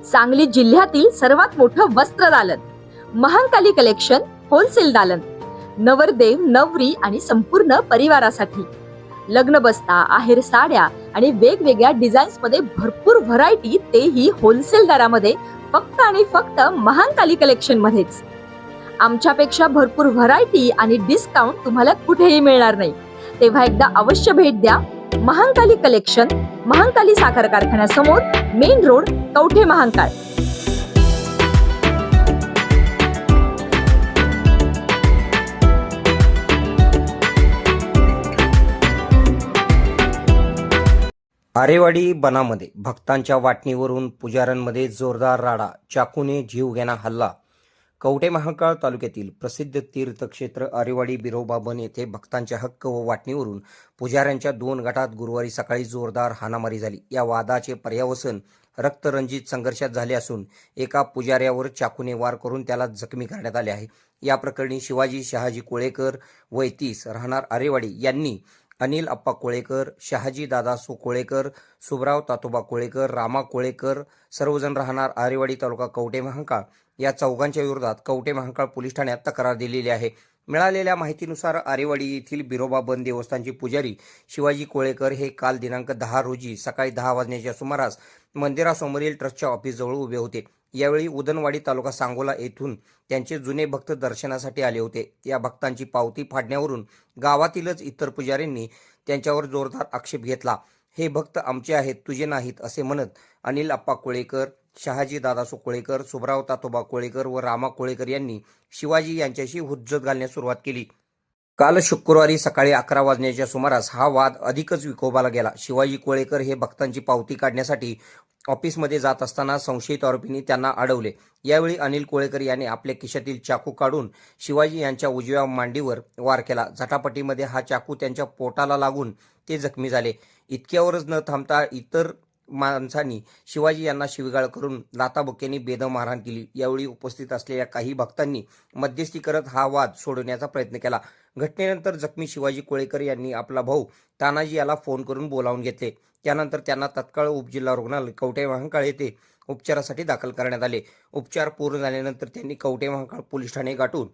सांगली जिल्ह्यातील सर्वात मोठं वस्त्र दालन, महांकाली कलेक्शन होलसेल दालन, नवरदेव नवरी आणि संपूर्ण परिवारासाठी लग्न बस्ता, आहेर साड्या आणि वेगवेगळ्या डिझाईन्स मध्ये भरपूर व्हरायटी, तेही होलसेल दरामध्ये, फक्त आणि फक्त महांकाली कलेक्शन मध्येच. आमच्यापेक्षा भरपूर व्हरायटी आणि डिस्काउंट तुम्हाला कुठेही मिळणार नाही. तेव्हा एकदा अवश्य भेट द्या. महांकाली कलेक्शन, महांकाली साखर कारखान्यासमोर, मेन रोड, कवठे महांकाळ. आरेवाडी बनामध्ये भक्तांच्या वाटणीवरून पुजाऱ्यांमध्ये जोरदार राडा, चाकूने जीवघेणा हल्ला. कवठे महांकाळ तालुक्यातील प्रसिद्ध तीर्थक्षेत्र आरेवाडी बिरोबा बन येथे भक्तांच्या हक्क व वाटणीवरून पुजाऱ्यांच्या 2 गटात गुरुवारी सकाळी जोरदार हाणामारी झाली. या वादाचे पर्यावसन रक्तरंजित संघर्षात झाले असून एका पुजाऱ्यावर चाकूने वार करून त्याला जखमी करण्यात आले आहे. या प्रकरणी शिवाजी शहाजी कोळेकर वय 30 राहणार आरेवाडी यांनी अनिल अप्पा कोळेकर, शहाजी दादासो कोळेकर, सुबराव तातोबा कोळेकर, रामा कोळेकर सर्वजण राहणार आरेवाडी तालुका कवठे महांकाळ या चौघांच्या विरोधात कवठे महांकाळ पोलीस ठाण्यात तक्रार दिलेली आहे. मिळालेल्या माहितीनुसार आरेवाडी येथील बिरोबा बन देवस्थानचे पुजारी शिवाजी कोळेकर हे काल दिनांक 10 रोजी सकाळी 10 वाजण्याच्या सुमारास मंदिरासमोरील ट्रस्टच्या ऑफिसजवळ उभे होते. यावेळी उदनवाडी तालुका सांगोला येथून त्यांचे जुने भक्त दर्शनासाठी आले होते. या भक्तांची पावती फाडण्यावरून गावातीलच इतर पुजाऱ्यांनी त्यांच्यावर जोरदार आक्षेप घेतला. हे भक्त आमचे आहेत, तुझे नाहीत असे म्हणत अनिल अप्पा कोळेकर, शहाजी दादासो कोळेकर, सुबराव तातोबा कोळेकर व रामा कोळेकर यांनी शिवाजी यांच्याशी हुज्जत घालण्यास सुरुवात केली. काल शुक्रवारी सकाळी 11 वाजण्याच्या सुमारास हा वाद अधिकच विकोपाला गेला. शिवाजी कोळेकर हे भक्तांची पावती काढण्यासाठी ऑफिसमध्ये जात असताना संशयित आरोपींनी त्यांना अडवले. यावेळी अनिल कोळेकर याने आपल्या खिशातील चाकू काढून शिवाजी यांच्या उजव्या मांडीवर वार केला. झटापटीमध्ये हा चाकू त्यांच्या पोटाला लागून ते जखमी झाले. इतक्यावरच न थांबता इतर माणसांनी शिवाजी यांना शिवीगाळ करून लाथाबुक्क्यांनी बेदम मारहाण केली. यावेळी उपस्थित असलेल्या काही भक्तांनी मध्यस्थी करत हा वाद सोडवण्याचा प्रयत्न केला. घटनेनंतर जखमी शिवाजी कोळेकर यांनी आपला भाऊ तानाजी याला फोन करून बोलावून घेतले. त्यानंतर त्यांना तत्काळ उपजिल्हा रुग्णालय कवठे महांकाळ येथे उपचारासाठी दाखल करण्यात आले. उपचार पूर्ण झाल्यानंतर त्यांनी कवठे महांकाळ पोलीस ठाणे गाठून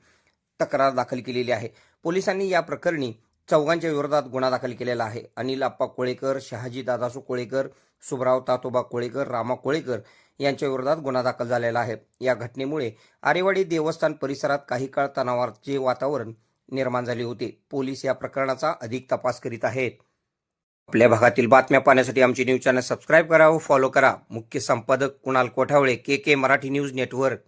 तक्रार दाखल केलेली आहे. पोलिसांनी या प्रकरणी चौघांच्या विरोधात गुन्हा दाखल केलेला आहे. अनिल अप्पा कोळेकर, शहाजी दादासो कोळेकर, सुबराव तातोबा कोळेकर, रामा कोळेकर यांच्या विरोधात गुन्हा दाखल झालेला आहे. या घटनेमुळे आरेवाडी देवस्थान परिसरात काही काळ तणावाचे वातावरण निर्माण झाले होते. पोलीस या प्रकरणाचा अधिक तपास करीत आहेत. आपल्या भागातील बातम्या पाहण्यासाठी आमचे न्यूज चॅनल सबस्क्राईब करा व फॉलो करा. मुख्य संपादक कुणाल कोठावळे, के मराठी न्यूज नेटवर्क.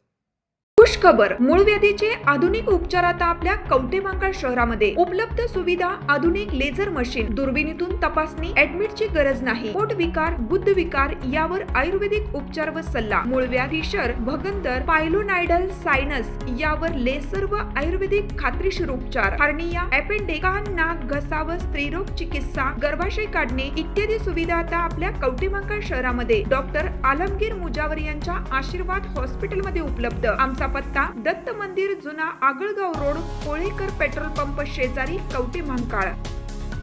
खुशखबर, मूळव्याधीचे आधुनिक उपचार आता आपल्या कवठे महांकाळ शहरामध्ये उपलब्ध. सुविधा, आधुनिक लेझर मशीन, दुर्बिणीतून तपासणी, ऍडमिटची गरज नाही. पोट विकार, बुद्ध विकार यावर आयुर्वेदिक उपचार व सल्ला. मूळव्याधी, शर, भगंदर, पायलोनायडल, सायनस यावर लेसर व आयुर्वेदिक खात्रीशीर उपचार. हर्निया, अपेंडिक्स, कान, नाक, घसा व स्त्रीरोग चिकित्सा, गर्भाशय काढणे इत्यादी सुविधा आता आपल्या कवठे महांकाळ शहरामध्ये डॉक्टर आलमगीर मुजावर यांच्या आशीर्वाद हॉस्पिटलमध्ये उपलब्ध. आमचा पत्ता दत्त मंदिर, जुना Agalgaon road, Kolekar petrol pump शेजारी, कवठे महांकाळ.